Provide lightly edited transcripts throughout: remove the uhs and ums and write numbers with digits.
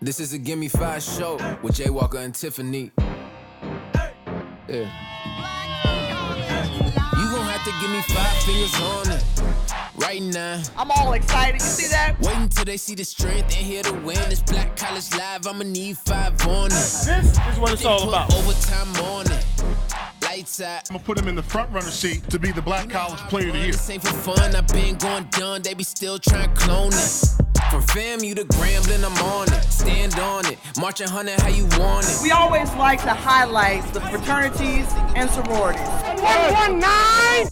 This is a Gimme 5 show with Jay Walker and Tiffany. Yeah. You gon' have to give me 5 fingers on it right now. I'm all excited. You see that? Wait until they see the strength and here to win. This Black College Live, I'ma need 5 on it. This is what it's all about. Overtime on it. Lights out. I'm gonna put him in the front runner seat to be the Black College Player of the Year. This ain't for fun. I've been going done. They be still trying to clone it. From FAMU to Grambling, I'm on it. Stand on it. Marching 100 how you want it. We always like to highlight the fraternities and sororities. 119!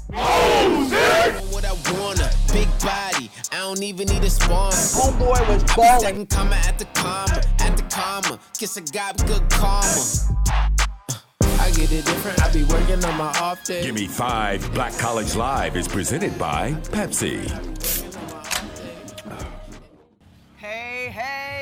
What I wanna, big body. I don't even need a sponsor. Homeboy was I be balling. stacking comma at the comma. Kiss a guy with good karma. I get it different. I be working on my off day. Gimme 5 Black College Live is presented by Pepsi.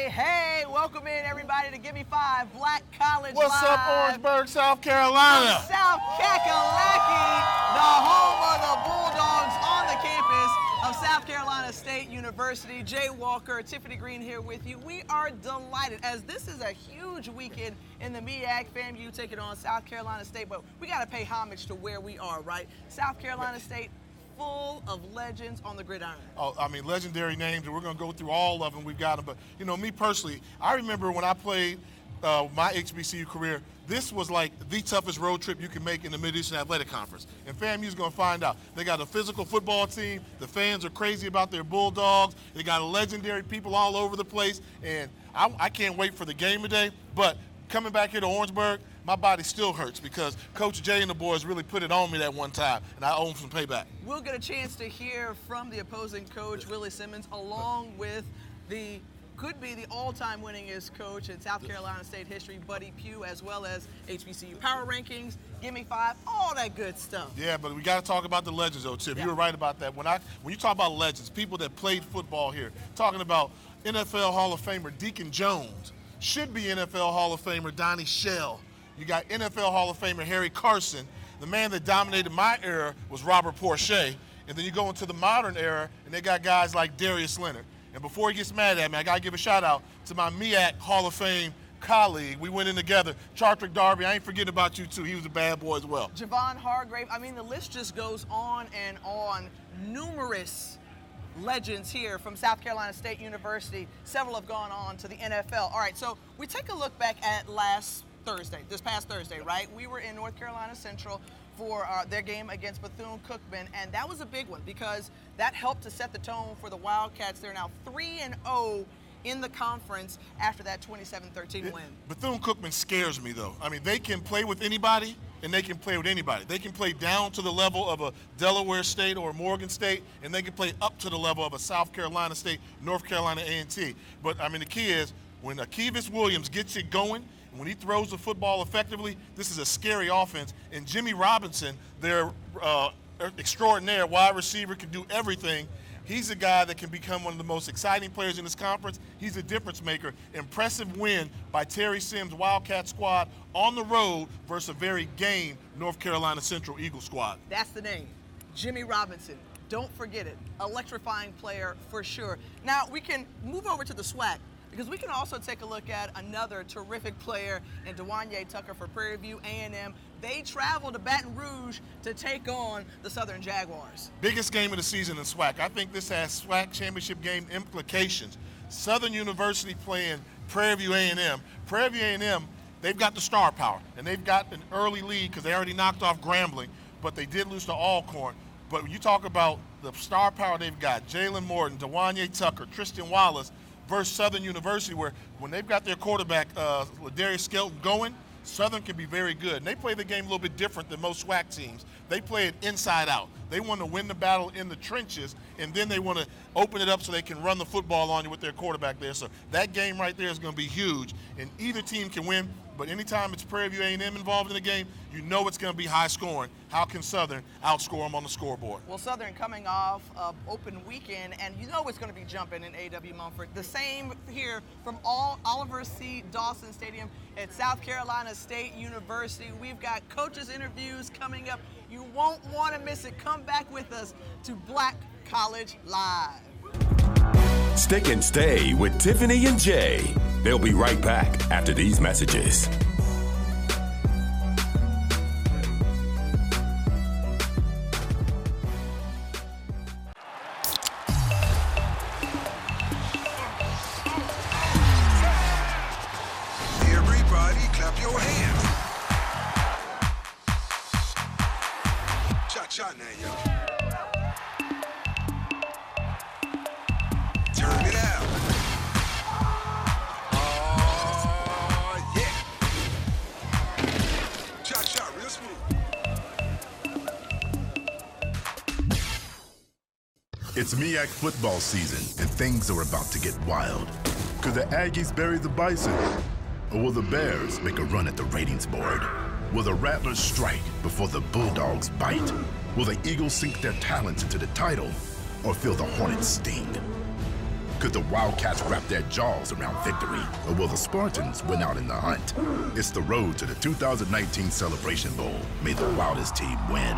Hey, welcome in everybody to Gimme 5 Black College What's Live. up, Orangeburg, South Carolina? South Kakalaki, the home of the Bulldogs on the campus of South Carolina State University. Jay Walker, Tiffany Green here with you. We are delighted as this is a huge weekend in the MEAC. FAMU taking on South Carolina State, but we got to pay homage to where we are, right? South Carolina State, full of legends on the gridiron. Oh, I mean, legendary names, and we're going to go through all of them. We've got them. But, you know, me personally, I remember when I played my HBCU career, this was like the toughest road trip you can make in the Mid-Eastern Athletic Conference. And FAMU's going to find out. They got a physical football team. The fans are crazy about their Bulldogs. They got legendary people all over the place. And I can't wait for the game today. But coming back here to Orangeburg, my body still hurts because Coach Jay and the boys really put it on me that one time, and I owe them some payback. We'll get a chance to hear from the opposing coach, Willie Simmons, along with the could be the all-time winningest coach in South Carolina State history, Coach Pugh, as well as HBCU Power Rankings, Gimme 5, all that good stuff. Yeah, but we got to talk about the legends, though, Tiff. You were right about that. When you talk about legends, people that played football here, talking about NFL Hall of Famer Deacon Jones, should be NFL Hall of Famer Donnie Shell. You got NFL Hall of Famer Harry Carson. The man that dominated my era was Robert Porcher. And then you go into the modern era, and they got guys like Darius Leonard. And before he gets mad at me, I got to give a shout-out to my MEAC Hall of Fame colleague. We went in together. Chartrick Darby, I ain't forgetting about you, too. He was a bad boy as well. Javon Hargrave. I mean, the list just goes on and on. Numerous legends here from South Carolina State University. Several have gone on to the NFL. All right, so we take a look back at this past Thursday, right? We were in North Carolina Central for their game against Bethune-Cookman, and that was a big one because that helped to set the tone for the Wildcats. They're now 3-0 in the conference after that 27-13 win. Bethune-Cookman scares me, though. I mean, they can play with anybody, and they can play with anybody. They can play down to the level of a Delaware State or a Morgan State, and they can play up to the level of a South Carolina State, North Carolina A&T. But, I mean, the key is when Akevis Williams gets it going, when he throws the football effectively, this is a scary offense. And Jimmy Robinson, their extraordinaire wide receiver, can do everything. He's a guy that can become one of the most exciting players in this conference. He's a difference maker. Impressive win by Terry Sims' Wildcat squad on the road versus a very game North Carolina Central Eagle squad. That's the name, Jimmy Robinson. Don't forget it. Electrifying player for sure. Now we can move over to the SWAC, because we can also take a look at another terrific player in Dewanye Tucker for Prairie View A&M. They travel to Baton Rouge to take on the Southern Jaguars. Biggest game of the season in SWAC. I think this has SWAC championship game implications. Southern University playing Prairie View A&M. Prairie View A&M, they've got the star power, and they've got an early lead because they already knocked off Grambling, but they did lose to Alcorn. But when you talk about the star power they've got, Jalen Morton, Dewanye Tucker, Tristan Wallace, versus Southern University, where when they've got their quarterback, Ladarius Skelton, going, Southern can be very good. And they play the game a little bit different than most SWAC teams. They play it inside out. They want to win the battle in the trenches, and then they want to open it up so they can run the football on you with their quarterback there. So that game right there is going to be huge, and either team can win. But anytime it's Prairie View A&M involved in the game, you know it's going to be high scoring. How can Southern outscore them on the scoreboard? Well, Southern coming off of open weekend, and you know it's going to be jumping in A.W. Mumford. The same here from Oliver C. Dawson Stadium at South Carolina State University. We've got coaches' interviews coming up. You won't want to miss it. Come back with us to Black College Live. Stick and Stay with Tiffany and Jay. They'll be right back after these messages. Everybody clap your hands. Cha-cha now, y'all. Turn it out. Oh, yeah. Cha-cha, real smooth. It's MEAC football season, and things are about to get wild. Could the Aggies bury the Bison? Or will the Bears make a run at the ratings board? Will the Rattlers strike before the Bulldogs bite? Will the Eagles sink their talents into the title or feel the Hornets sting? Could the Wildcats wrap their jaws around victory, or will the Spartans win out in the hunt? It's the road to the 2019 Celebration Bowl. May the wildest team win.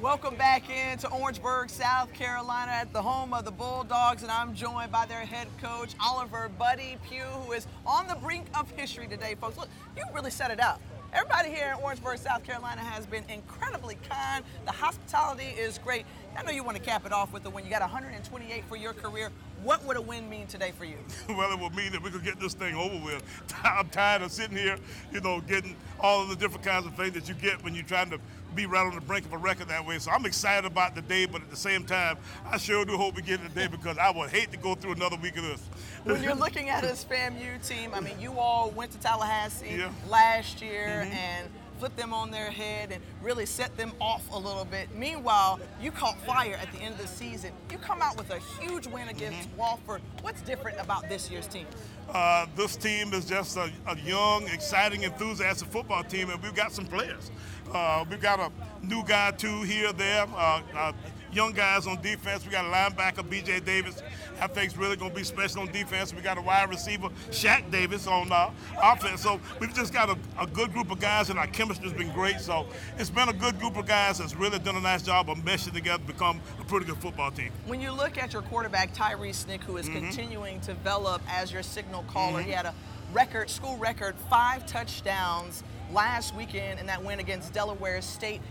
Welcome back into Orangeburg, South Carolina, at the home of the Bulldogs, and I'm joined by their head coach, Oliver Buddy Pugh, who is on the brink of history today, folks. Look, you really set it up. Everybody here in Orangeburg, South Carolina has been incredibly kind. The hospitality is great. I know you want to cap it off with the win. You got 128 for your career. What would a win mean today for you? Well, it would mean that we could get this thing over with. I'm tired of sitting here, getting all of the different kinds of things that you get when you're trying to be right on the brink of a record that way. So I'm excited about the day, but at the same time, I sure do hope we get it today because I would hate to go through another week of this. When you're looking at this FAMU team, I mean, you all went to Tallahassee Yeah. last year and flipped them on their head and really set them off a little bit. Meanwhile, you caught fire at the end of the season. You come out with a huge win against Wofford. What's different about this year's team? This team is just a young, exciting, enthusiastic football team, and we've got some players. We've got a new guy, too, here, there. Young guys on defense. We got a linebacker, B.J. Davis. I think it's really going to be special on defense. We got a wide receiver, Shaq Davis, on offense. So we've just got a good group of guys, and our chemistry has been great. So it's been a good group of guys that's really done a nice job of meshing together to become a pretty good football team. When you look at your quarterback, Tyree Snick, who is continuing to develop as your signal caller, he had a school record, 5 touchdowns last weekend in that win against Delaware State.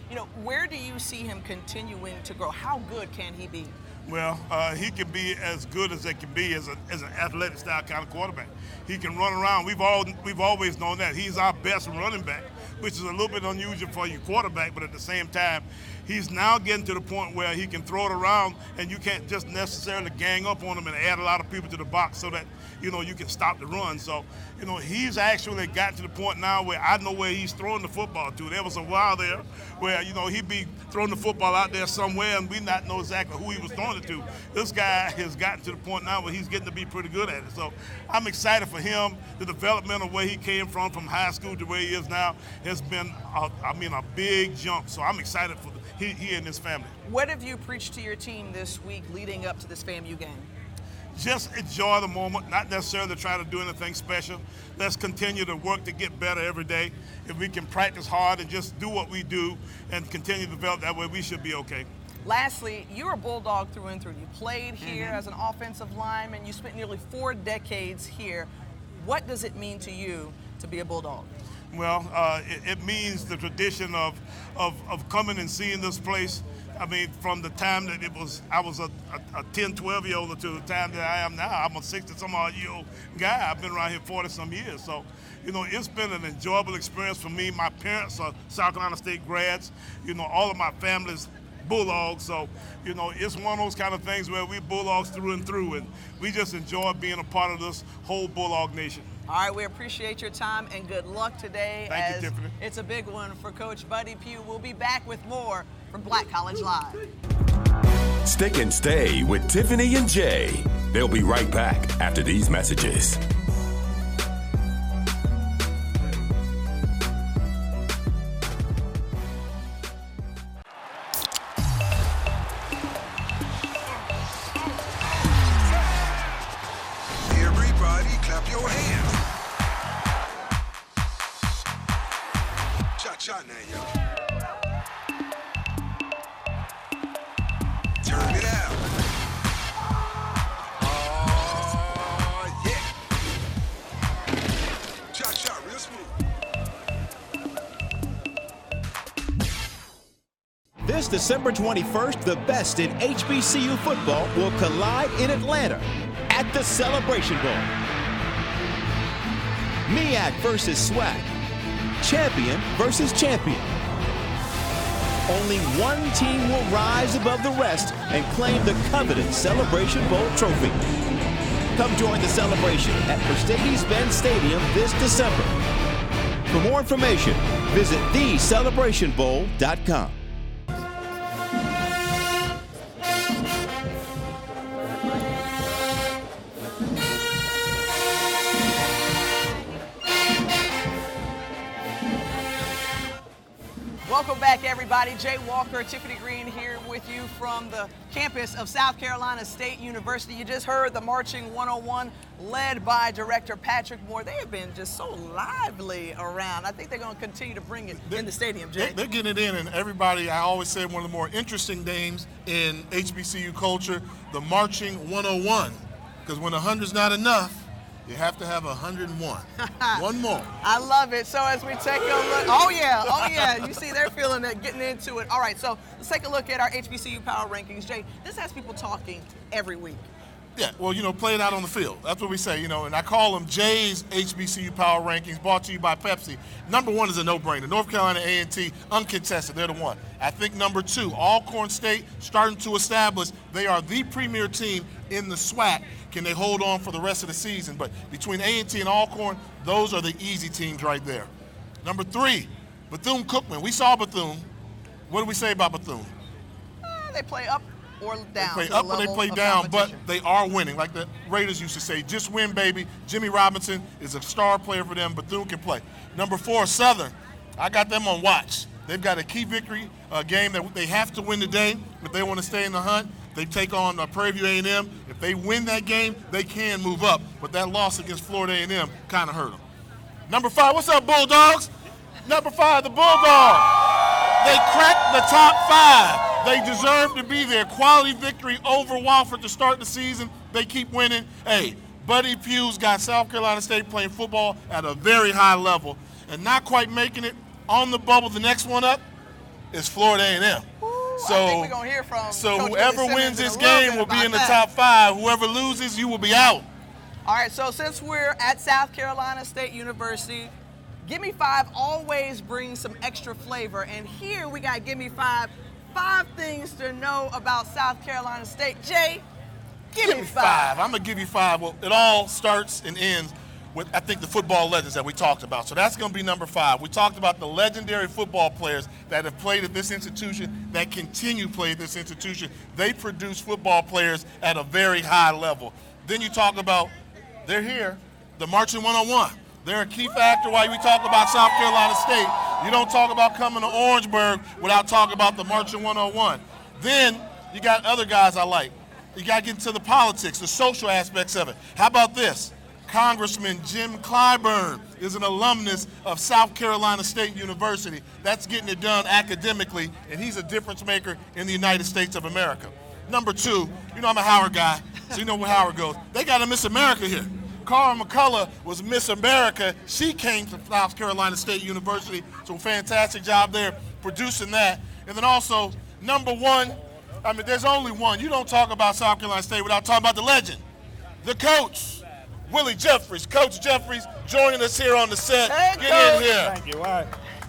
Where do you see him continuing to grow? How good can he be? Well, he can be as good as they can be as an athletic style kind of quarterback. He can run around. We've always known that. He's our best running back, which is a little bit unusual for your quarterback, but at the same time, he's now getting to the point where he can throw it around and you can't just necessarily gang up on him and add a lot of people to the box so that, you can stop the run. So, he's actually gotten to the point now where I know where he's throwing the football to. There was a while there where, he'd be throwing the football out there somewhere and we not know exactly who he was throwing it to. This guy has gotten to the point now where he's getting to be pretty good at it. So I'm excited for him. The development of where he came from high school to where he is now has been, a big jump. So I'm excited for he and his family. What have you preached to your team this week leading up to this FAMU game? Just enjoy the moment, not necessarily try to do anything special. Let's continue to work to get better every day. If we can practice hard and just do what we do and continue to develop that way, we should be okay. Lastly, you're a Bulldog through and through. You played here as an offensive lineman. You spent nearly 4 decades here. What does it mean to you to be a Bulldog? Well, it means the tradition of coming and seeing this place. I mean, from the time that I was a 10, 12-year-old to the time that I am now, I'm a 60-some-odd-year-old guy. I've been around here 40-some years. So, it's been an enjoyable experience for me. My parents are South Carolina State grads. All of my family's Bulldogs. So, it's one of those kind of things where we Bulldogs through and through, and we just enjoy being a part of this whole Bulldog nation. All right, we appreciate your time and good luck today. Thank you, Tiffany. It's a big one for Coach Buddy Pugh. We'll be back with more from Black College Live. Stick and stay with Tiffany and Jay. They'll be right back after these messages. Everybody clap your hands. Cha-cha now, y'all. Turn it out. Oh, December 21st, the best in HBCU football will collide in Atlanta at the Celebration Bowl. MEAC versus SWAC. Champion versus champion. Only one team will rise above the rest and claim the coveted Celebration Bowl trophy. Come join the celebration at Mercedes-Benz Stadium this December. For more information, visit thecelebrationbowl.com. Welcome back, everybody. Jay Walker, Tiffany Green here with you from the campus of South Carolina State University. You just heard the Marching 101 led by Director Patrick Moore. They have been just so lively around. I think they're going to continue to bring it in the stadium, Jay. They're getting it in, and everybody, I always say one of the more interesting names in HBCU culture, the Marching 101, because when 100's not enough, you have to have 101. One more. I love it. So as we take a look, oh yeah, you see they're feeling it, getting into it. All right, so let's take a look at our HBCU Power Rankings. Jay, this has people talking every week. Yeah, well, play it out on the field. That's what we say, and I call them Jay's HBCU Power Rankings, brought to you by Pepsi. Number one is a no-brainer. North Carolina A&T, uncontested, they're the one. I think number two, Alcorn State, starting to establish they are the premier team in the SWAC. Can they hold on for the rest of the season? But between A&T and Alcorn, those are the easy teams right there. Number three, Bethune-Cookman. We saw Bethune. What do we say about Bethune? They play up or down. They play up or they play down, but they are winning. Like the Raiders used to say, just win, baby. Jimmy Robinson is a star player for them. Bethune can play. Number four, Southern. I got them on watch. They've got a key victory game that they have to win today if they want to stay in the hunt. They take on Prairie View A&M. If they win that game, they can move up. But that loss against Florida A&M kind of hurt them. Number five, what's up, Bulldogs? Number five, the Bulldogs. They cracked the top five. They deserve to be there. Quality victory over Wofford to start the season. They keep winning. Hey, Buddy Pugh's got South Carolina State playing football at a very high level and not quite making it on the bubble. The next one up is Florida A&M. So, I think we're going to hear from Coach whoever Simmons wins this game will be in the top five. Whoever loses, you will be out. All right, so since we're at South Carolina State University, Gimme 5 always brings some extra flavor. And here we got Gimme 5 things to know about South Carolina State. Jay, give me five. I'm going to give you five. Well, it all starts and ends with, I think, the football legends that we talked about. So that's going to be number five. We talked about the legendary football players that have played at this institution, that continue to play at this institution. They produce football players at a very high level. Then you talk about, they're here, the Marching 101. They're a key factor while we talk about South Carolina State. You don't talk about coming to Orangeburg without talking about the Marching 101. Then you got other guys I like. You got to get into the politics, the social aspects of it. How about this? Congressman Jim Clyburn is an alumnus of South Carolina State University. That's getting it done academically, and he's a difference maker in the United States of America. Number two, I'm a Howard guy, so you know where Howard goes. They got a Miss America here. Cara McCullough was Miss America. She came to South Carolina State University, so fantastic job there producing that. And then also, number one, there's only one. You don't talk about South Carolina State without talking about the legend, the coach, Willie Jeffries. Coach Jeffries joining us here on the set. Hey, Get Coach. in here. Thank you.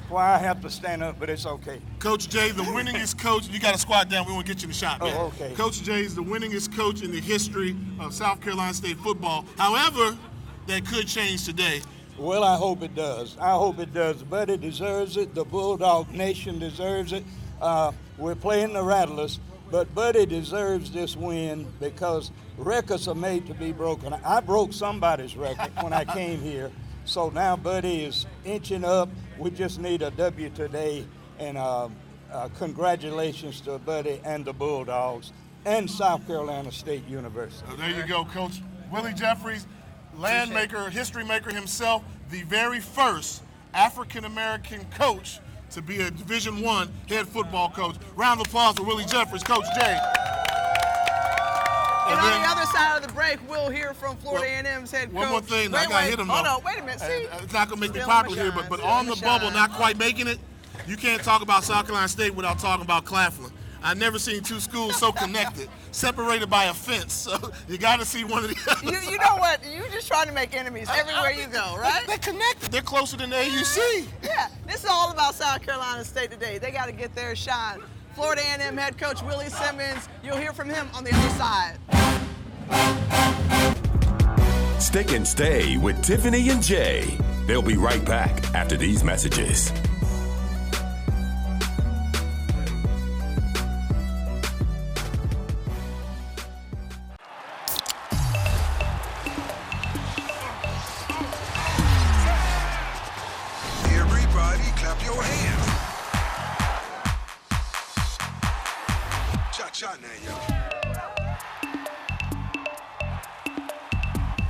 Why I have to stand up, but it's okay. Coach Jay, the winningest coach. You got to squat down. We want to get you in the shot, man. Oh, okay. Coach Jay is the winningest coach in the history of South Carolina State football. However, that could change today. Well, I hope it does. I hope it does. Buddy deserves it. The Bulldog Nation deserves it. We're playing the Rattlers, but Buddy deserves this win because records are made to be broken. I broke somebody's record when I came here, so now Buddy is inching up. We just need a W today, and congratulations to Buddy and the Bulldogs and South Carolina State University. There you go, Coach. Willie Jeffries, land maker, history maker himself, the very first African-American coach to be a Division I head football coach. Round of applause for Willie Jeffries, Coach Jay. And on the other side of the break, we'll hear from Florida A&M's head coach. One more thing, I got to hit him. Hold on, wait a minute. See, it's not going to make me popular here, but on the bubble, not quite making it. You can't talk about South Carolina State without talking about Claflin. I've never seen two schools so connected, separated by a fence. So you got to see one of the others. You know what? You just trying to make enemies everywhere you go, right? They're connected. They're closer than the AUC. Yeah, this is all about South Carolina State today. They got to get their shine. Florida A&M head coach Willie Simmons, you'll hear from him on the other side. Stick and stay with Tiffany and Jay. They'll be right back after these messages. Everybody clap your hands. Cha-cha now, y'all.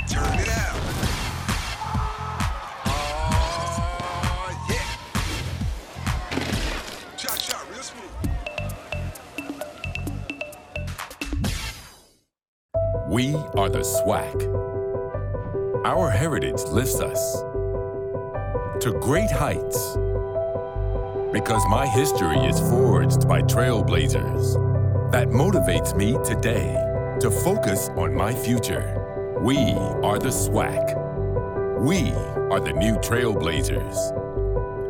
Turn it out. Oh, yeah. Cha-cha, real smooth. We are the SWAC. Our heritage lifts us to great heights because my history is forged by trailblazers. That motivates me today to focus on my future. We are the SWAC. We are the new trailblazers.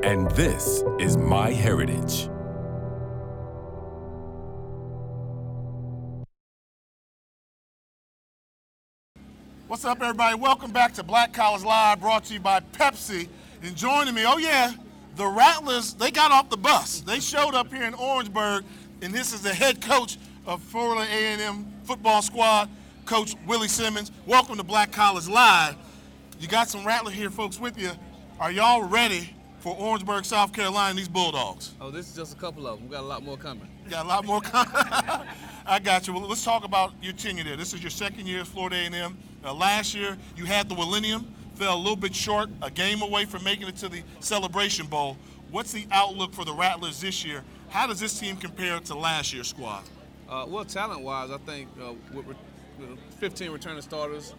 And this is my heritage. What's up, everybody? Welcome back to Black College Live, brought to you by Pepsi. And joining me, oh yeah, the Rattlers, they got off the bus. They showed up here in Orangeburg, and this is the head coach of Florida A&M football squad, Coach Willie Simmons. Welcome to Black College Live. You got some Rattler here, folks, with you. Are y'all ready for Orangeburg, South Carolina, these Bulldogs? Oh, this is just a couple of them. We got a lot more coming. You got a lot more coming. I got you. Well, let's talk about your tenure there. This is your second year at Florida A&M. Last year, you had the Millennium, fell a little bit short, a game away from making it to the Celebration Bowl. What's the outlook for the Rattlers this year? How does this team compare to last year's squad? Well, talent-wise, I think with 15 returning starters,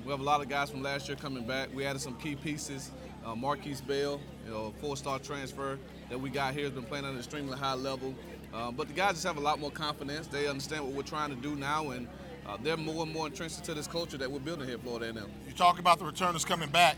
we have a lot of guys from last year coming back. We added some key pieces. Marquise Bell, a four-star transfer that we got here, has been playing at an extremely high level. But the guys just have a lot more confidence. They understand what we're trying to do now, and they're more and more entrenched into this culture that we're building here at Florida A&M. You talk about the returners coming back.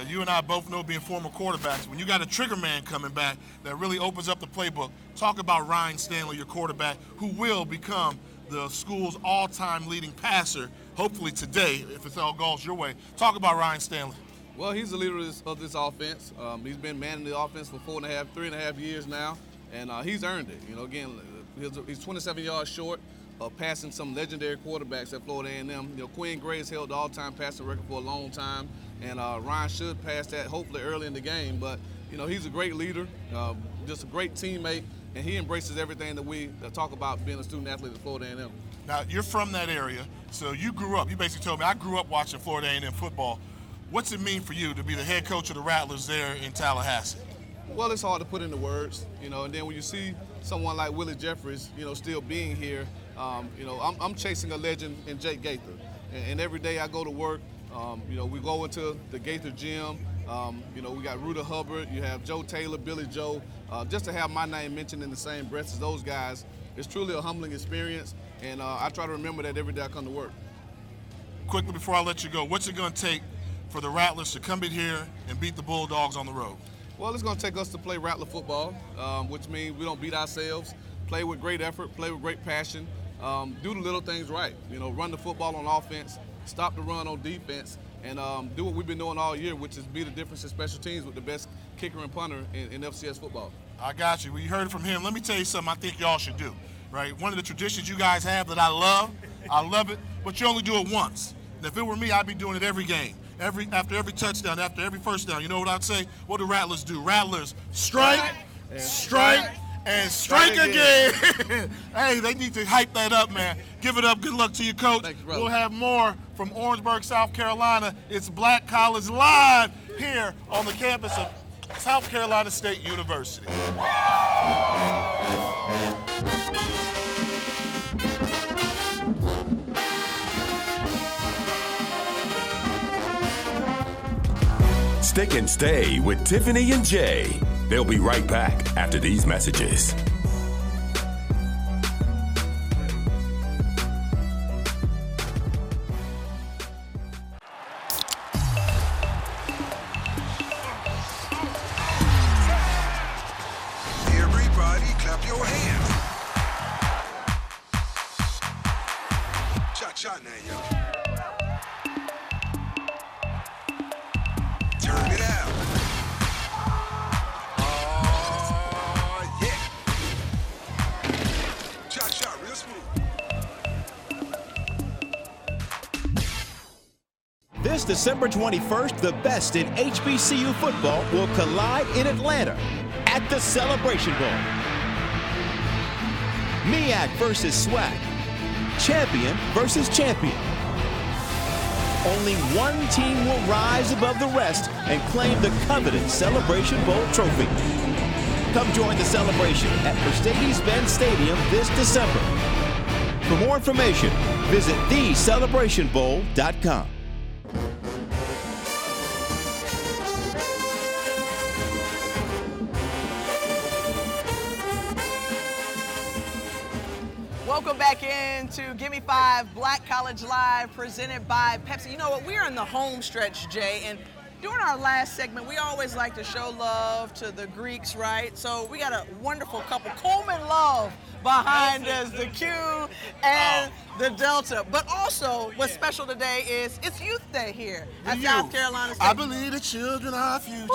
You and I both know, being former quarterbacks, when you got a trigger man coming back that really opens up the playbook. Talk about Ryan Stanley, your quarterback, who will become the school's all-time leading passer, hopefully today, if it all goes your way. Talk about Ryan Stanley. Well, he's the leader of this offense. He's been manning the offense for 3.5 years now, and he's earned it. Again, he's 27 yards short of passing some legendary quarterbacks at Florida A&M. Quinn Gray has held the all-time passing record for a long time, and Ryan should pass that hopefully early in the game. But he's a great leader, just a great teammate, and he embraces everything that we talk about being a student athlete at Florida A&M. Now, you're from that area, so you grew up. You basically told me, I grew up watching Florida A&M football. What's it mean for you to be the head coach of the Rattlers there in Tallahassee? Well, it's hard to put into words, and then when you see someone like Willie Jeffries, still being here, I'm chasing a legend in Jake Gaither. And every day I go to work, we go into the Gaither gym. We got Ruta Hubbard, you have Joe Taylor, Billy Joe. Just to have my name mentioned in the same breath as those guys, it's truly a humbling experience, and I try to remember that every day I come to work. Quickly before I let you go, what's it going to take for the Rattlers to come in here and beat the Bulldogs on the road? Well, it's going to take us to play Rattler football, which means we don't beat ourselves, play with great effort, play with great passion, do the little things right. Run the football on offense, stop the run on defense, and do what we've been doing all year, which is be the difference in special teams with the best kicker and punter in FCS football. I got you. Well, you heard it from him. Let me tell you something I think y'all should do, right? One of the traditions you guys have that I love it, but you only do it once. And if it were me, I'd be doing it every game. After every touchdown, after every first down. You know what I'd say? What do Rattlers do? Rattlers strike, strike, and strike again. Hey, they need to hype that up, man. Give it up. Good luck to you, Coach. Thank you, brother. We'll have more from Orangeburg, South Carolina. It's Black College Live here on the campus of South Carolina State University. Stick and stay with Tiffany and Jay. They'll be right back after these messages. Everybody clap your hands. Cha-cha now, y'all. Turn it out. Oh, yeah. Cha-cha, real smooth. This December 21st, the best in HBCU football will collide in Atlanta at the Celebration Bowl. MEAC versus SWAC. Champion versus champion. Only one team will rise above the rest and claim the coveted Celebration Bowl trophy. Come join the celebration at Mercedes-Benz Stadium this December. For more information, visit thecelebrationbowl.com. Welcome back into Gimme 5 Black College Live presented by Pepsi. You know what? We're in the home stretch, Jay, and during our last segment, we always like to show love to the Greeks, right? So we got a wonderful couple, Coleman Love behind us, the Q and the Delta. But also, what's special today is it's Youth Day here at South Carolina State. I believe the children are our future.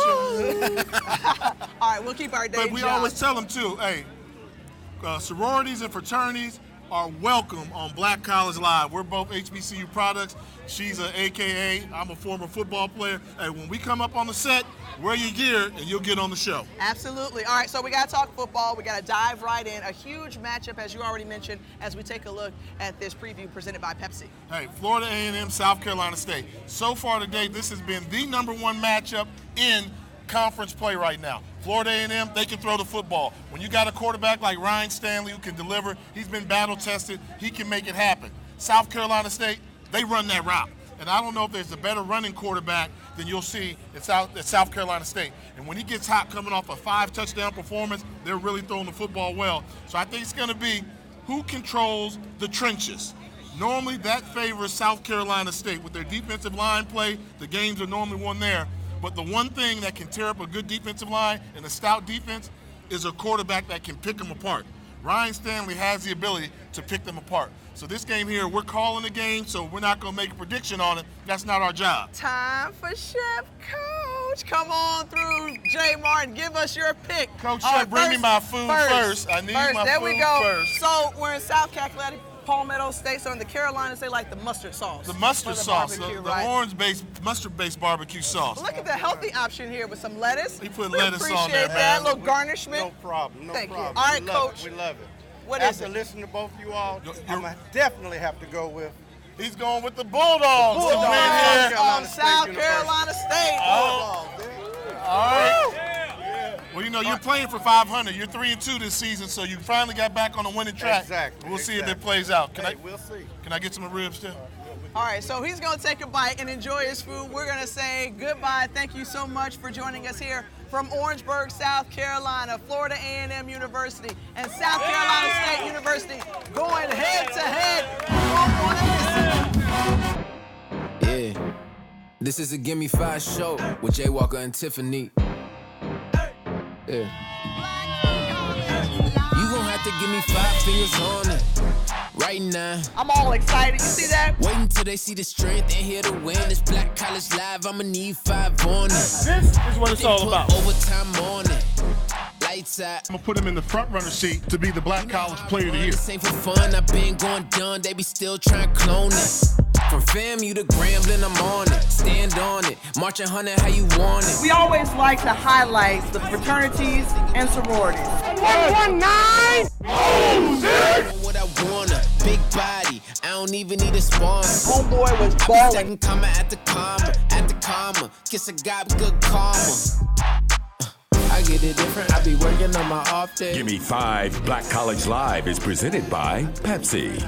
All right, we'll keep our day But we always tell them, too, hey, sororities and fraternities are welcome on Black College Live. We're both HBCU products. She's a AKA, I'm a former football player. Hey, when we come up on the set, wear your gear and you'll get on the show. Absolutely. All right, so we got to talk football. We got to dive right in. A huge matchup, as you already mentioned, as we take a look at this preview presented by Pepsi. Hey, Florida A&M, South Carolina State. So far today, this has been the #1 matchup in conference play right now. Florida A&M, they can throw the football. When you got a quarterback like Ryan Stanley who can deliver, he's been battle tested, he can make it happen. South Carolina State, they run that route. And I don't know if there's a better running quarterback than you'll see at South Carolina State. And when he gets hot coming off a 5-touchdown performance, they're really throwing the football well. So I think it's going to be who controls the trenches. Normally that favors South Carolina State. With their defensive line play, the games are normally won there. But the one thing that can tear up a good defensive line and a stout defense is a quarterback that can pick them apart. Ryan Stanley has the ability to pick them apart. So this game here, we're calling the game, so we're not going to make a prediction on it. That's not our job. Time for Chef Coach. Come on through, Jay Martin. Give us your pick. Coach Chef, bring me my food first. I need my food first. There we go. So we're in South Carolina, Palmetto State. So in the Carolinas, they like the mustard sauce. The mustard sauce, barbecue, the right? orange-based, mustard-based barbecue sauce. Look at the healthy option here with some lettuce. He put lettuce on there, appreciate that. A little garnishment. No problem. Thank problem. you. All right, we love Coach. It. We love it. What is After it? listening to both you all, I'm going to definitely have to go with. He's going with the Bulldogs. Bulldogs. South Carolina State. Oh. All right. Well, you know, you're playing for 500. You're 3-2 this season, so you finally got back on the winning track. Exactly. We'll see if it plays out. We'll see. Can I get some ribs too? All right, so he's going to take a bite and enjoy his food. We're going to say goodbye. Thank you so much for joining us here from Orangeburg, South Carolina, Florida A&M University, and South Carolina State University going head-to-head. Yeah, this is a Gimme 5 show with Jay Walker and Tiffany. Yeah. You gon' have to give me 5 fingers on it right now. I'm all excited. You see that? Wait until they see the strength and hear the win. This Black College Live, I'ma need 5 on it. This is what it's all about. Overtime on it. Lights out. I'm gonna put him in the front runner seat to be the Black College Player of the Year. This ain't for fun. I've been going done. They be still trying to clone it. From FAMU to Grambling, I'm on it. Stand on it. Marching 100 how you want it. We always like to highlight the fraternities and sororities. 119! What I wanna, big body. I don't even need a sponsor. Homeboy was I be balling. stacking comma at the comma. Kiss a guy with good karma. I get it different. I be working on my off day. Gimme 5 Black College Live is presented by Pepsi.